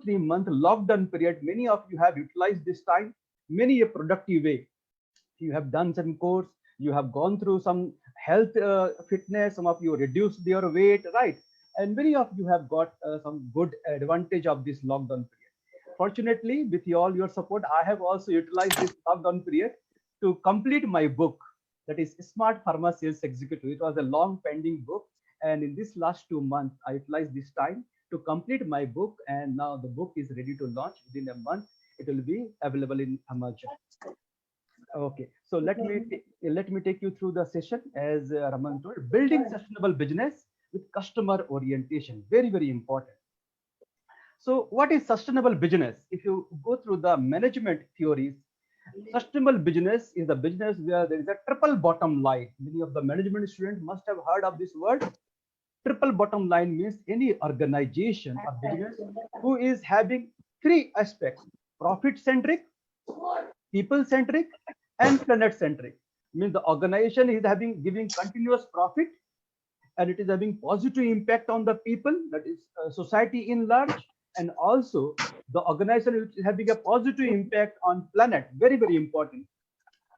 2-3 month lockdown period, many of you have utilized this time many a productive way. You have done some course, you have gone through some health fitness, some of you reduced your weight, right? And many of you have got some good advantage of this lockdown period. Fortunately, with all your support, I have also utilized this lockdown period to complete my book, that is Smart Pharma Sales Executive. It was a long pending book, and in this last 2 months I utilized this time to complete my book, and now the book is ready to launch. Within a month it will be available in Amazon. Okay, so let me take you through the session. As Raman told, building sustainable business with customer orientation, very very important. So what is sustainable business? If you go through the management theories, sustainable business is the business where there is a triple bottom line. Many of the management students must have heard of this word. Triple bottom line means any organization or business who is having three aspects: profit centric, people centric, and planet centric. Means the organization is having giving continuous profit, and it is having positive impact on the people, that is society in large, and also the organization is having a positive impact on planet, very very important.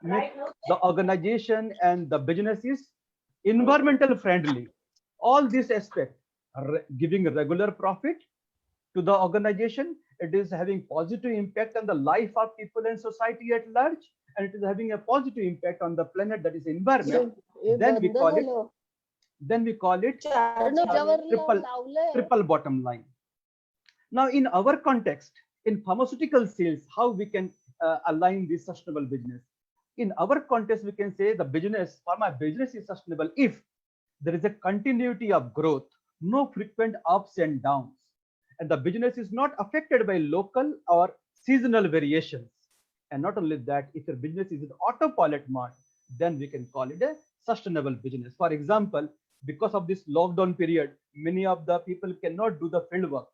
Means the organization and the business is environmental friendly. All these aspects are giving regular profit to the organization. It is having positive impact on the life of people and society at large, and it is having a positive impact on the planet, that is environment. Then we call it triple bottom line. Now in our context, in pharmaceutical sales, how we can align this sustainable business? In our context, we can say the business, pharma business, is sustainable if there is a continuity of growth, no frequent ups and downs, and the business is not affected by local or seasonal variations. And not only that, if your business is in autopilot mode, then we can call it a sustainable business. For example, because of this lockdown period, many of the people cannot do the field work,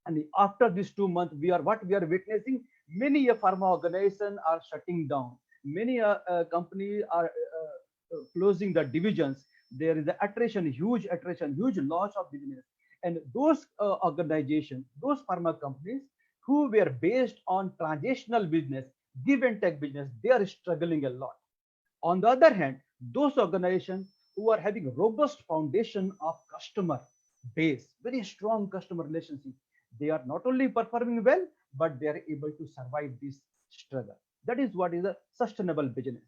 and after these 2 months, we are witnessing, many a pharma organization are shutting down, many companies are closing the divisions. There is attrition, huge loss of business. And those organizations, those pharma companies who were based on transactional business, give and take business, they are struggling a lot. On the other hand, those organizations who are having robust foundation of customer base, very strong customer relationship, they are not only performing well, but they are able to survive this struggle. That is what is a sustainable business.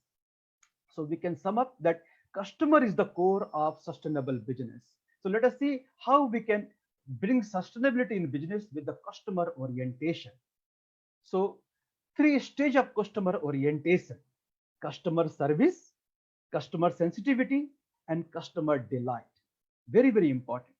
So we can sum up that customer is the core of sustainable business. So let us see how we can bring sustainability in business with the customer orientation. So three stages of customer orientation: customer service, customer sensitivity, and customer delight. Very very important.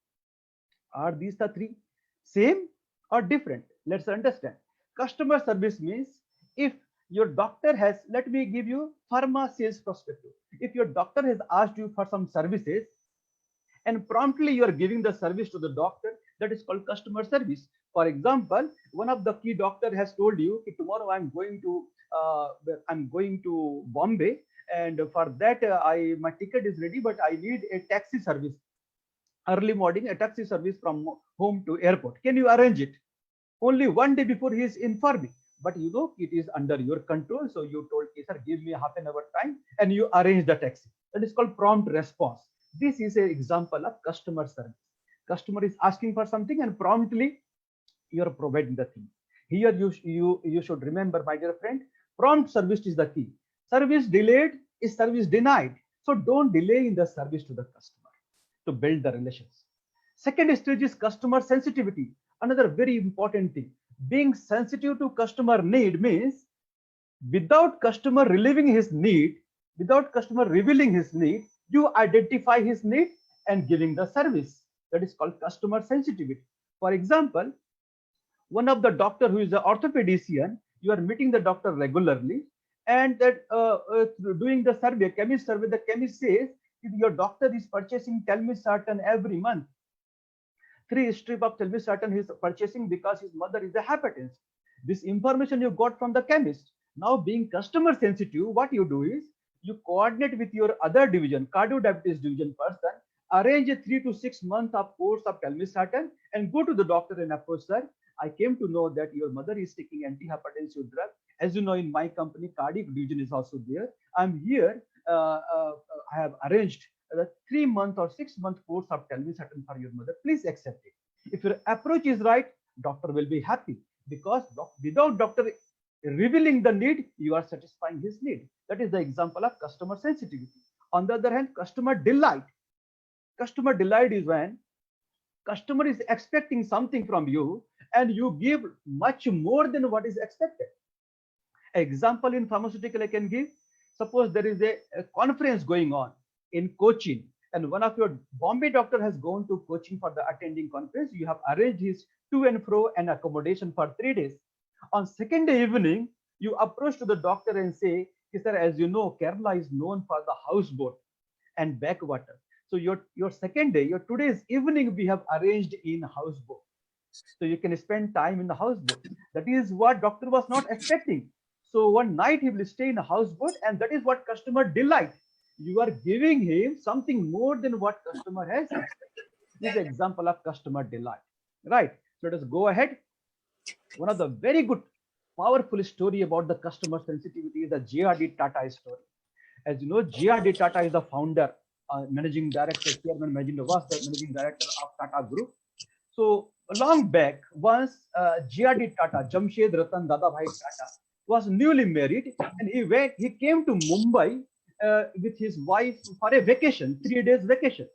Are these the three same or different? Let's understand. Customer service means, if your doctor has, let me give you pharma sales perspective. If your doctor has asked you for some services and promptly you are giving the service to the doctor, that is called customer service. For example, one of the key doctor has told you, tomorrow I'm going to Bombay, and for that my ticket is ready, but I need a taxi service, early morning, a taxi service from home to airport. Can you arrange it? Only one day before he is informing, but you know it is under your control. So you told, okay, sir, give me half an hour time, and you arrange the taxi. That is called prompt response. This is an example of customer service. Customer is asking for something, and promptly you are providing the thing. Here you should remember, my dear friend, prompt service is the key. Service delayed is service denied. So don't delay in the service to the customer to build the relations. Second stage is customer sensitivity. Another very important thing. Being sensitive to customer need means, without customer revealing his need, you identify his need and giving the service. That is called customer sensitivity. For example, one of the doctor who is an orthopedician, you are meeting the doctor regularly, and that doing the survey, chemist survey, the chemist says, if your doctor is purchasing telmisartan every month, 3 strips of telmisartan he is purchasing because his mother is a hypertensive. This information you got from the chemist. Now, being customer sensitive, what you do is you coordinate with your other division, cardio diabetes division person, arrange a 3 to 6 months of course of telmisartan, and go to the doctor and approach, sir, I came to know that your mother is taking antihypertensive drug. As you know, in my company, cardiac division is also there. I'm here. I have arranged a 3 month or 6 month course of telmisartan for your mother. Please accept it. If your approach is right, doctor will be happy, because without doctor revealing the need, you are satisfying his need. That is the example of customer sensitivity. On the other hand, customer delight. Customer delight is when customer is expecting something from you and you give much more than what is expected. Example in pharmaceutical I can give. Suppose there is a conference going on in Cochin, and one of your Bombay doctor has gone to Cochin for the attending conference. You have arranged his to and fro and accommodation for 3 days. On second day evening, you approach to the doctor and say, sir, as you know, Kerala is known for the houseboat and backwater. So your second day, your today's evening, we have arranged in houseboat. So you can spend time in the houseboat. That is what doctor was not expecting. So one night he will stay in a houseboat, and that is what customer delight. You are giving him something more than what customer has expected. This is an example of customer delight. Right. So let us go ahead. One of the very good, powerful story about the customer sensitivity is the J.R.D. Tata story. As you know, J.R.D. Tata is the founder, managing director, chairman, was the managing director of Tata Group. So long back, once J.R.D. Tata, Jamshed Ratan Dadabhai Tata, was newly married, and he came to Mumbai with his wife for a vacation, 3 days vacation.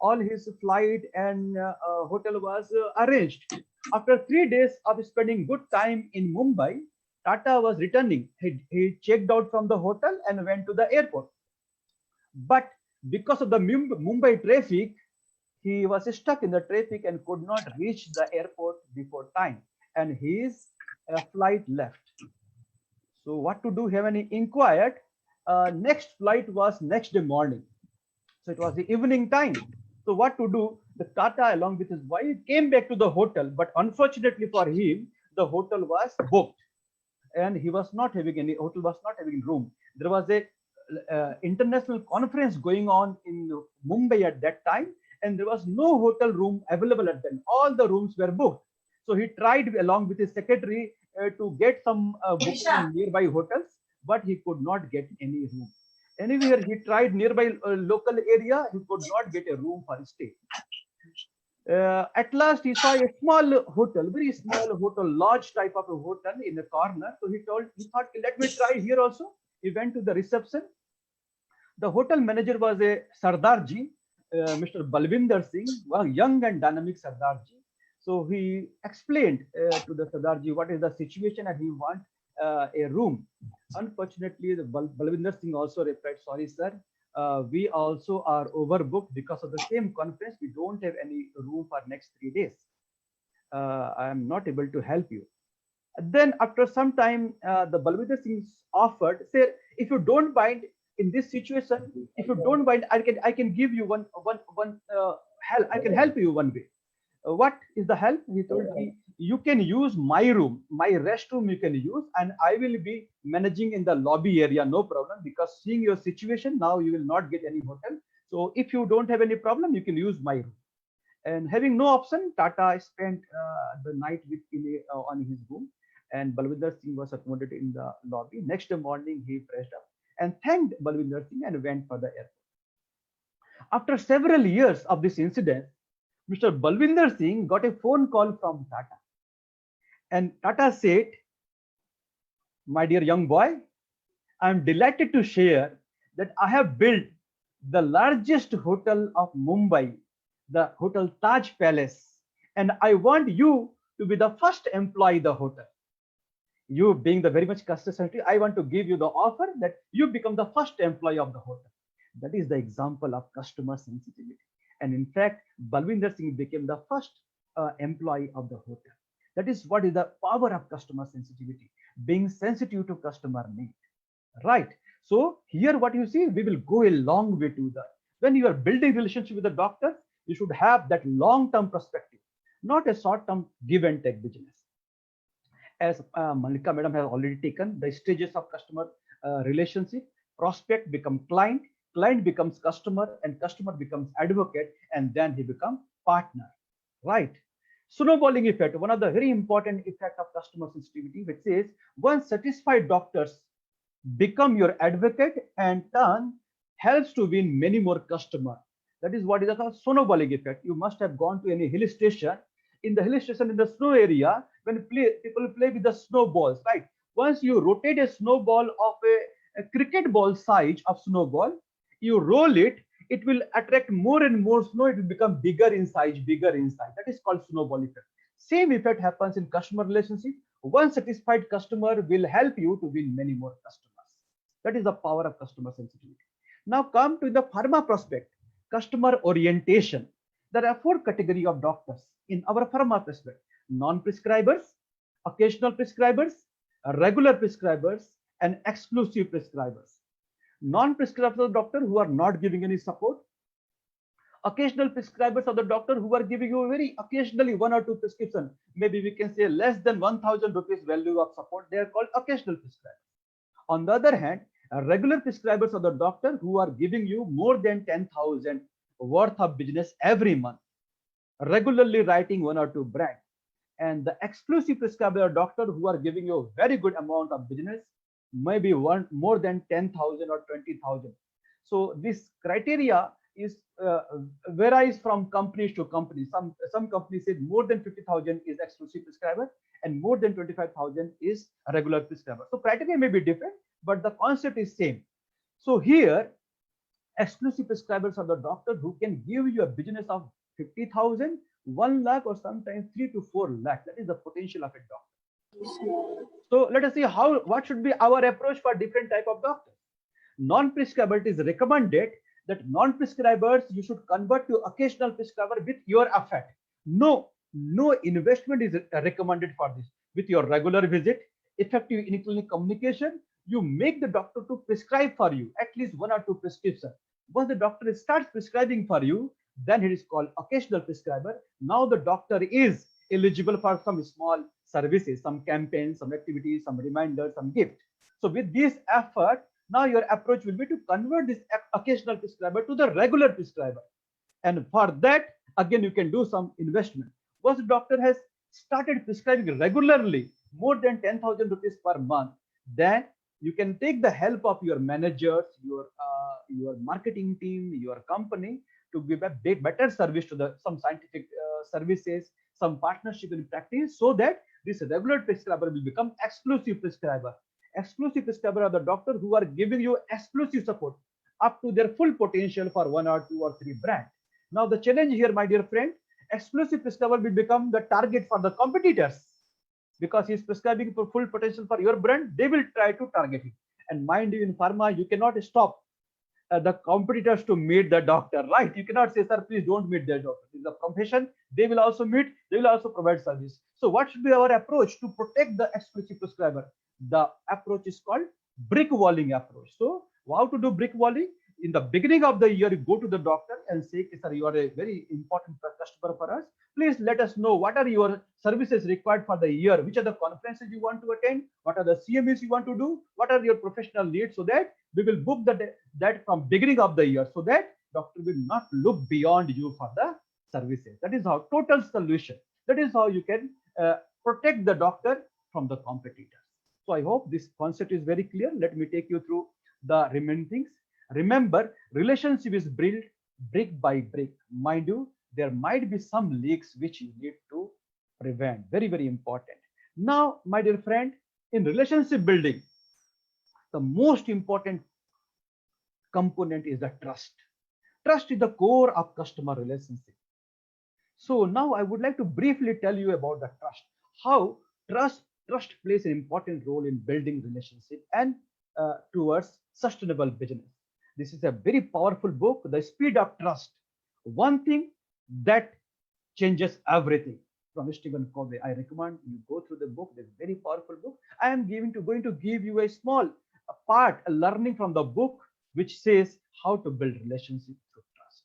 All his flight and hotel was arranged. After 3 days of spending good time in Mumbai, Tata was returning. He checked out from the hotel and went to the airport. But because of the Mumbai traffic, he was stuck in the traffic and could not reach the airport before time, and his flight left. So what to do? He have inquired. Next flight was next day morning. So it was the evening time. So what to do? The Tata, along with his wife, came back to the hotel, but unfortunately for him, the hotel was booked, and he was not having any hotel, was not having room. There was a international conference going on in Mumbai at that time, and there was no hotel room available at them. All the rooms were booked. So he tried along with his secretary to get some booking in nearby hotels, but he could not get any room. Anywhere he tried nearby local area, he could not get a room for stay. At last, he saw a small hotel, very small hotel, large type of a hotel in a corner. So he thought, let me try here also. He went to the reception. The hotel manager was a Sardarji, Mr. Balvinder Singh, one young and dynamic Sardarji. So he explained to the Sardarji what is the situation, and he wants a room. Unfortunately, the Balvinder Singh also replied, sorry, sir, we also are overbooked because of the same conference. We don't have any room for next 3 days. I am not able to help you. Then after some time, the Balvinder Singh offered, say, if you don't mind in this situation, if you don't mind, I can give you one help. I can help you one way. What is the help? He told me, you can use my room, my restroom you can use, and I will be managing in the lobby area, no problem, because seeing your situation now, you will not get any hotel. So if you don't have any problem, you can use my room. And having no option, Tata spent the night on his room, and Balvinder Singh was accommodated in the lobby. Next morning, he freshed up and thanked Balvinder Singh and went for the airport. After several years of this incident, Mr. Balvinder Singh got a phone call from Tata. And Tata said, my dear young boy, I am delighted to share that I have built the largest hotel of Mumbai, the Hotel Taj Palace, and I want you to be the first employee of the hotel. You being the very much customer centric, I want to give you the offer that you become the first employee of the hotel. That is the example of customer sensitivity. And in fact, Balvinder Singh became the first employee of the hotel. That is what is the power of customer sensitivity, being sensitive to customer need. Right. So here what you see, we will go a long way to that. When you are building relationship with the doctor, you should have that long-term perspective, not a short-term give and take business. As Malika madam has already taken the stages of customer relationship, prospect become client, client becomes customer, and customer becomes advocate, and then he becomes partner. Right. Snowballing effect, one of the very important effect of customer sensitivity, which says once satisfied doctors become your advocate and turn helps to win many more customers. That is what is called snowballing effect. You must have gone to any hill station. In the hill station, in the snow area, when people play with the snowballs, right? Once you rotate a snowball of a cricket ball size of snowball, you roll it, it will attract more and more snow. It will become bigger in size, bigger in size. That is called snowball effect. Same effect happens in customer relationship. One satisfied customer will help you to win many more customers. That is the power of customer sensitivity. Now come to the pharma prospect, customer orientation. There are four categories of doctors in our pharma prospect: non-prescribers, occasional prescribers, regular prescribers, and exclusive prescribers. Non-prescribers doctor who are not giving any support. Occasional prescribers of the doctor who are giving you very occasionally one or two prescription. Maybe we can say less than 1,000 rupees value of support. They are called occasional prescribers. On the other hand, regular prescribers of the doctor who are giving you more than 10,000 worth of business every month, regularly writing one or two brands. And the exclusive prescriber doctor who are giving you a very good amount of business, maybe more than 10,000 or 20,000. So this criteria is varies from companies to companies. Some companies say more than 50,000 is exclusive prescriber and more than 25,000 is a regular prescriber. So criteria may be different, but the concept is same. So here, exclusive prescribers are the doctor who can give you a business of 50,000, 1 lakh, or sometimes 3 to 4 lakh. That is the potential of a doctor. So let us see what should be our approach for different type of doctors. Non-prescriber, it is recommended that non-prescribers you should convert to occasional prescriber with your effect. No investment is recommended for this. With your regular visit, effective in-clinic communication, you make the doctor to prescribe for you at least one or two prescriptions. Once the doctor starts prescribing for you, then it is called occasional prescriber. Now the doctor is eligible for some small services, some campaigns, some activities, some reminders, some gift. So with this effort, now your approach will be to convert this occasional prescriber to the regular prescriber. And for that, again, you can do some investment. Once the doctor has started prescribing regularly, more than 10,000 rupees per month, then you can take the help of your managers, your marketing team, your company to give a better service to some scientific services, some partnership in practice, so that this regular prescriber will become exclusive prescriber. Exclusive prescriber are the doctor who are giving you exclusive support up to their full potential for 1 or 2 or 3 brands. Now the challenge here, my dear friend, exclusive prescriber will become the target for the competitors, because he is prescribing for full potential for your brand. They will try to target it. And mind you, in pharma, you cannot stop the competitors to meet the doctor, right? You cannot say, sir, please don't meet the doctor. It's a profession. They will also meet, they will also provide service. So what should be our approach to protect the exclusive prescriber? The approach is called brick walling approach. So how to do brick walling? In the beginning of the year, you go to the doctor and say, sir, you are a very important customer for us. Please let us know what are your services required for the year, which are the conferences you want to attend, what are the CMEs you want to do, what are your professional needs, so that we will book that from beginning of the year, so that doctor will not look beyond you for the services. That is how total solution. That is how you can protect the doctor from the competitors. So I hope this concept is very clear. Let me take you through the remaining things. Remember, relationship is built brick by brick. Mind you, there might be some leaks which you need to prevent. Very, very important. Now, my dear friend, in relationship building, the most important component is the trust. Trust is the core of customer relationship. So now I would like to briefly tell you about the trust. How trust plays an important role in building relationship and towards sustainable business. This is a very powerful book, The Speed of Trust. One thing that changes everything, from Stephen Covey. I recommend you go through the book. It's a very powerful book. I am going to give you a small part, a learning from the book, which says how to build relationship through trust.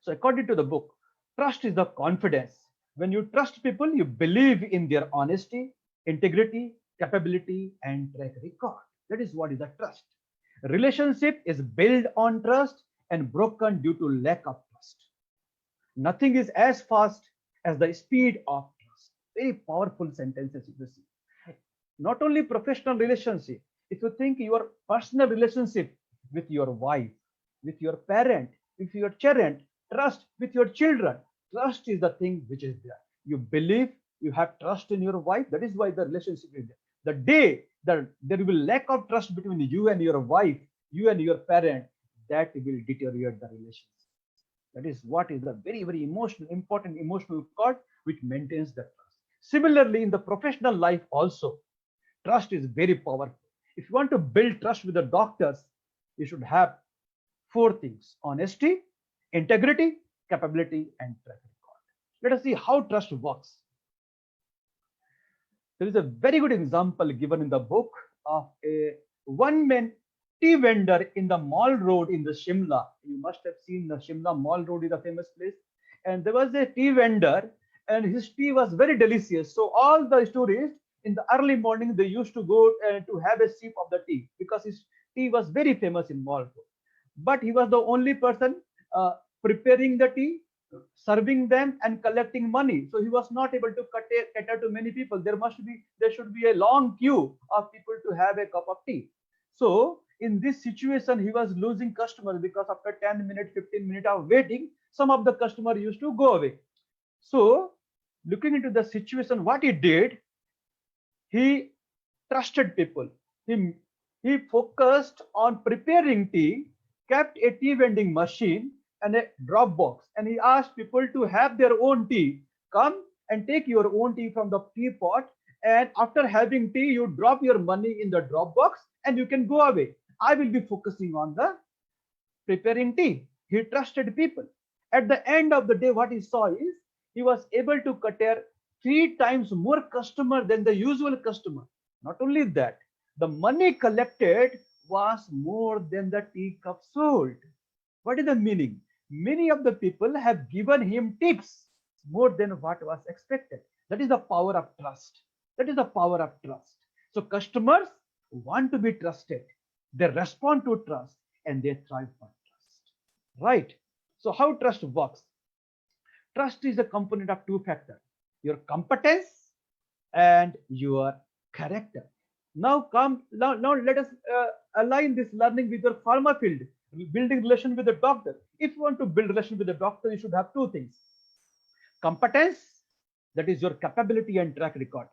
So according to the book, trust is the confidence. When you trust people, you believe in their honesty, integrity, capability, and track record. That is what is the trust. Relationship is built on trust and broken due to lack of trust. Nothing is as fast as the speed of trust. Very powerful sentences you see. Not only professional relationship, if you think your personal relationship with your wife, with your parent, with your children, trust with your children, trust is the thing which is there. You believe, you have trust in your wife, that is why the relationship is there. The day that there will be lack of trust between you and your wife, you and your parent, that will deteriorate the relationship. That is what is the very, very emotional, important emotional cord which maintains the trust. Similarly, in the professional life also, trust is very powerful. If you want to build trust with the doctors, you should have four things: honesty, integrity, capability, and track record. Let us see how trust works. There is a very good example given in the book of a one-man tea vendor in the Mall Road in the Shimla. You must have seen the Shimla Mall Road is a famous place. And there was a tea vendor, and his tea was very delicious. So all the tourists in the early morning they used to go to have a sip of the tea because his tea was very famous in Mall Road. But he was the only person preparing the tea, serving them, and collecting money. So he was not able to cater to many people. There should be a long queue of people to have a cup of tea. So in this situation, he was losing customers because after 10 minutes, 15 minutes of waiting, some of the customer used to go away. So looking into the situation, what he did, he trusted people. He, he focused on preparing tea, kept a tea vending machine and a drop box, and he asked people to have their own tea. Come and take your own tea from the teapot, and after having tea, you drop your money in the drop box and you can go away. I will be focusing on the preparing tea. He trusted people. At the end of the day, what he saw is he was able to cater 3 times more customer than the usual customer. Not only that, the money collected was more than the tea cup sold. What is the meaning? Many of the people have given him tips more than what was expected. That is the power of trust. That is the power of trust. So customers want to be trusted. They respond to trust and they thrive on trust. Right? So how trust works? Trust is a component of two factors: your competence and your character. Now let us align this learning with your pharma field, building relation with the doctor. If you want to build relation with the doctor, you should have two things: competence, that is your capability and track record,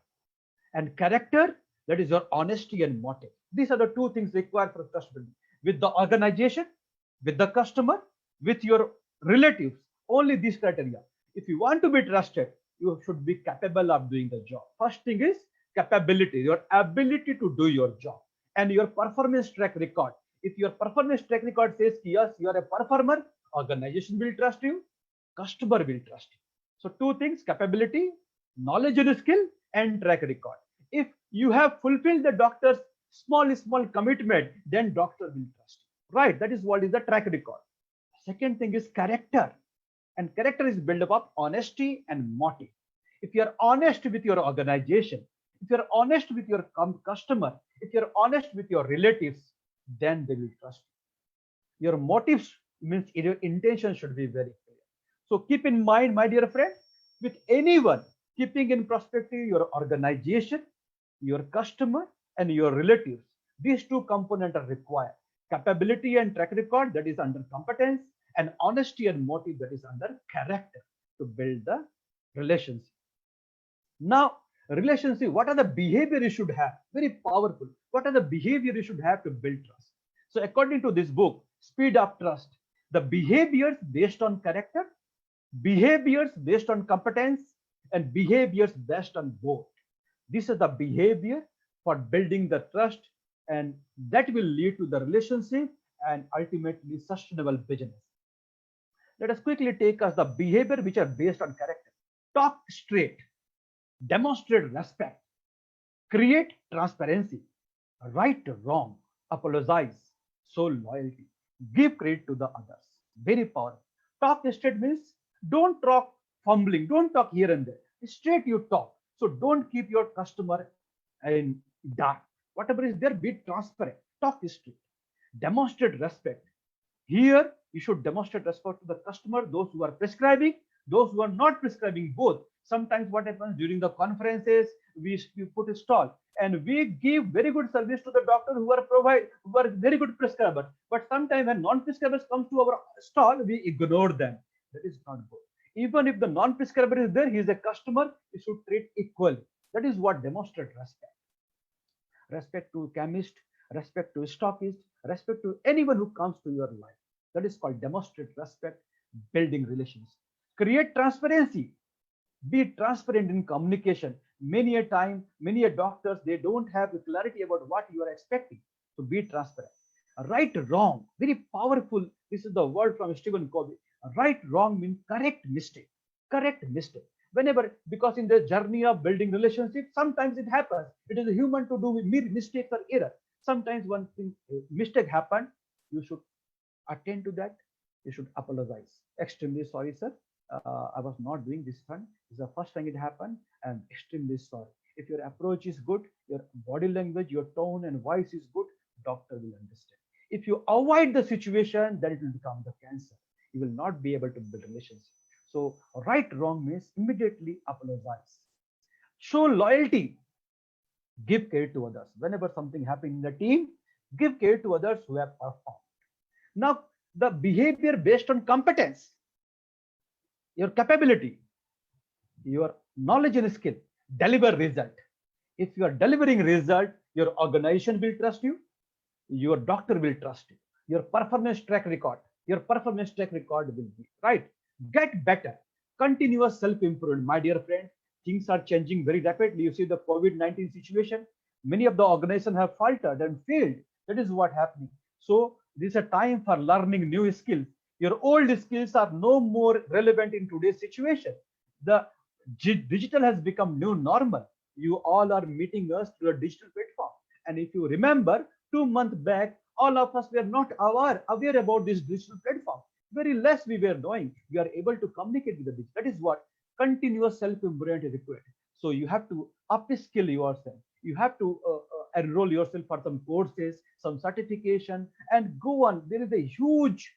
and character, that is your honesty and motive. These are the two things required for trust building with the organization, with the customer, with your relatives. Only these criteria. If you want to be trusted, you should be capable of doing the job. First thing is capability, your ability to do your job, and your performance track record. If your performance track record says yes, you are a performer, organization will trust you, customer will trust you. So two things: capability, knowledge and skill, and track record. If you have fulfilled the doctor's small commitment, then doctor will trust you. Right? That is what is the track record. Second thing is character, and character is built up of honesty and motive. If you are honest with your organization, if you are honest with your customer, if you are honest with your relatives, then they will trust you. Your motives means your intention should be very clear. So keep in mind, my dear friend, with anyone, keeping in perspective your organization, your customer, and your relatives, these two components are required: capability and track record, that is under competence, and honesty and motive, that is under character, to build the relationship. Now, relationship, what are the behavior you should have? Very powerful. What are the behavior you should have to build trust? So according to this book, Speed of Trust, the behaviors based on character, behaviors based on competence, and behaviors based on both. This is the behavior for building the trust, and that will lead to the relationship and ultimately sustainable business. Let us quickly take us the behavior which are based on character. Talk straight, demonstrate respect, create transparency, right wrong, apologize, show loyalty, give credit to the others. Very powerful. Talk straight means don't talk fumbling, don't talk here and there. Straight you talk. So don't keep your customer in dark. Whatever is there, be transparent. Talk straight. Demonstrate respect. Here, you should demonstrate respect to the customer, those who are prescribing, those who are not prescribing both. Sometimes what happens during the conferences, we put a stall and we give very good service to the doctor who are very good prescriber. But sometimes when non-prescribers comes to our stall, we ignore them. That is not good. Even if the non-prescriber is there, he is a customer, you should treat equally. That is what demonstrates respect. Respect to chemist, respect to stockist, respect to anyone who comes to your life. That is called demonstrate respect, building relations. Create transparency. Be transparent in communication. Many a time, many a doctors, they don't have clarity about what you are expecting. So be transparent. Right, wrong, very powerful. This is the word from Stephen Covey. Right, wrong means correct, mistake. Correct, mistake. Whenever, because in the journey of building relationships, sometimes it happens. It is a human to do with mere mistakes or error. Sometimes one thing, mistake happened, you should attend to that. You should apologize. Extremely sorry, sir. I was not doing this one. This is the first time it happened. I'm extremely sorry. If your approach is good, your body language, your tone and voice is good, doctor will understand. If you avoid the situation, then it will become the cancer. You will not be able to build relationship. So right wrong means immediately apologize. Show loyalty. Give care to others. Whenever something happens in the team, give care to others who have performed. Now, the behavior based on competence, your capability, your knowledge and skill, deliver result. If you are delivering result, your organization will trust you, your doctor will trust you, your performance track record will be right. Get better. Continuous self-improvement, my dear friend. Things are changing very rapidly. You see the COVID-19 situation. Many of the organizations have faltered and failed. That is what happening. So this is a time for learning new skills. Your old skills are no more relevant in today's situation. The digital has become new normal. You all are meeting us through a digital platform. And if you remember, 2 months back, all of us were not aware about this digital platform. Very less we were knowing. We are able to communicate with the digital. That is what continuous self-improvement is required. So you have to upskill yourself. You have to enroll yourself for some courses, some certification, and go on. There is a huge,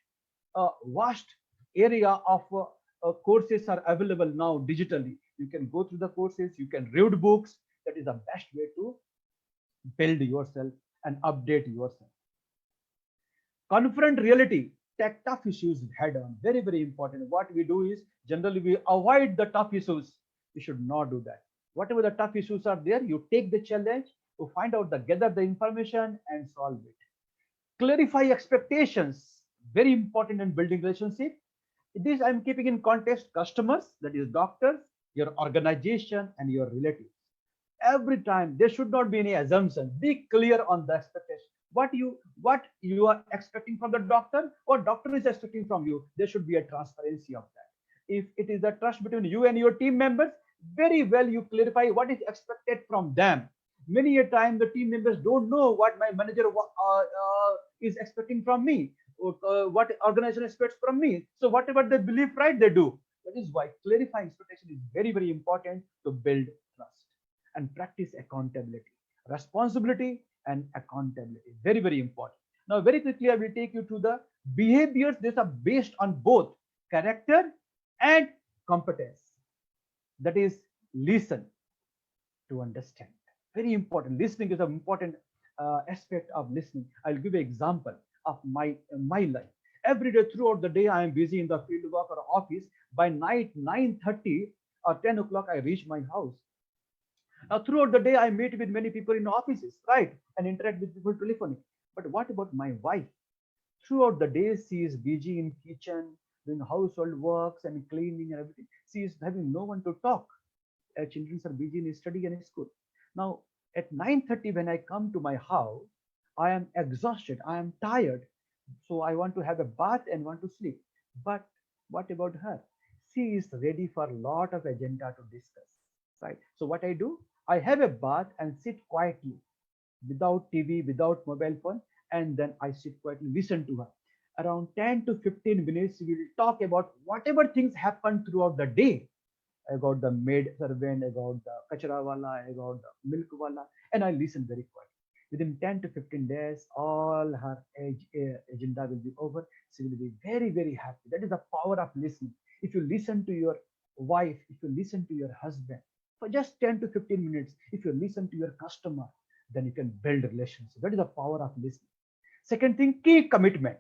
vast area of courses are available now digitally. You can go through the courses. You can read books. That is the best way to build yourself and update yourself. Confront reality. Take tough issues head on. Very, very important. What we do is generally we avoid the tough issues. We should not do that. Whatever the tough issues are there, you take the challenge, you find out gather the information and solve it. Clarify expectations. Very important in building relationship. This I'm keeping in context customers, that is doctors, your organization, and your relatives. Every time there should not be any assumption. Be clear on the expectation. What you are expecting from the doctor, what doctor is expecting from you. There should be a transparency of that. If it is the trust between you and your team members, very well you clarify what is expected from them. Many a time the team members don't know what my manager is expecting from me, what organization expects from me. So whatever they believe right, they do. That is why clarifying expectation is very, very important to build trust. And practice accountability, responsibility and accountability. Very, very important. Now, very quickly, I will take you to the behaviors that are based on both character and competence. That is, listen to understand. Very important. Listening is an important aspect of listening. I'll give an example of my life. Every day throughout the day, I am busy in the field work or office. By night 9:30 or 10 o'clock, I reach my house. Now, throughout the day, I meet with many people in offices, right, and interact with people telephony. But what about my wife? Throughout the day, she is busy in kitchen, doing household works and cleaning and everything. She is having no one to talk. Her children are busy in study and school. Now, at 9:30, when I come to my house, I am exhausted. I am tired. So I want to have a bath and want to sleep. But what about her? She is ready for a lot of agenda to discuss, right? So what I do, I have a bath and sit quietly without TV, without mobile phone, and then I sit quietly, listen to her. Around 10 to 15 minutes, we will talk about whatever things happen throughout the day. I got the maid servant, I got the kachara wala, I got the milk wala, and I listen very quietly. Within 10 to 15 days, all her agenda will be over. She will be very, very happy. That is the power of listening. if you listen to your wife, if you listen to your husband for just 10 to 15 minutes, if you listen to your customer, then you can build relationship. That is the power of listening. Second thing, key commitment.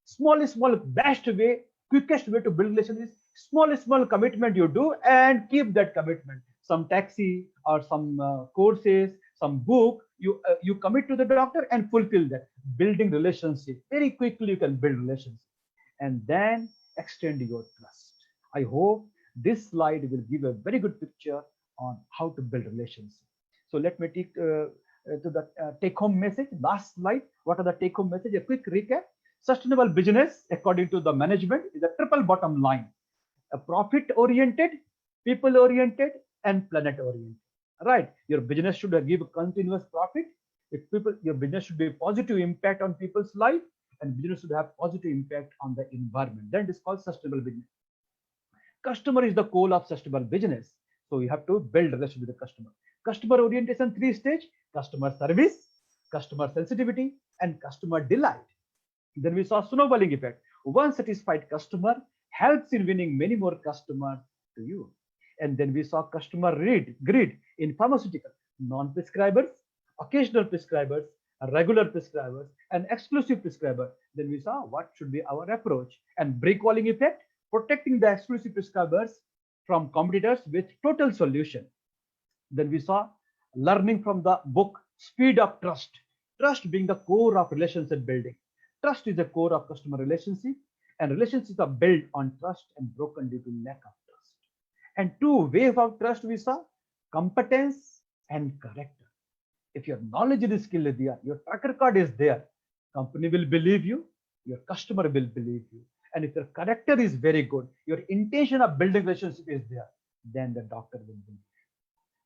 Small, best way, quickest way to build relationship is small commitment you do and keep that commitment. Some taxi or some courses, some book, you commit to the doctor and fulfill that. Building relationship very quickly, you can build relationship and then extend your trust. I hope this slide will give a very good picture on how to build relationship. So let me take to the take-home message. Last slide. What are the take-home message? A quick recap. Sustainable business, according to the management, is a triple bottom line: a profit-oriented, people-oriented, and planet-oriented. Right? Your business should give continuous profit. If people, your business should be positive impact on people's life, and business should have positive impact on the environment. Then it is called sustainable business. Customer is the core of sustainable business. So you have to build relationship with the customer. Customer orientation, 3 stage: customer service, customer sensitivity, and customer delight. Then we saw snowballing effect. One satisfied customer helps in winning many more customers to you. And then we saw customer grid in pharmaceutical: non-prescribers, occasional prescribers, regular prescribers, and exclusive prescriber. Then we saw what should be our approach. And brick walling effect: protecting the exclusive prescribers from competitors with total solution. Then we saw learning from the book Speed of Trust. Trust being the core of relationship building. Trust is the core of customer relationship, and relationships are built on trust and broken due to lack of trust. And two waves of trust we saw: competence and character. If your knowledge and skill is there, your track record is there, company will believe you, your customer will believe you. And if your character is very good, your intention of building relationship is there, then the doctor will believe.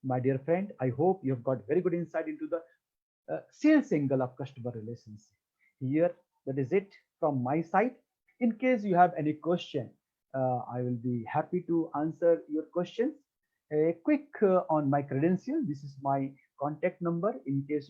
My dear friend, I hope you have got very good insight into the sales angle of customer relationship. Here, that is it from my side. In case you have any question, I will be happy to answer your questions. A quick on my credential. This is my contact number in case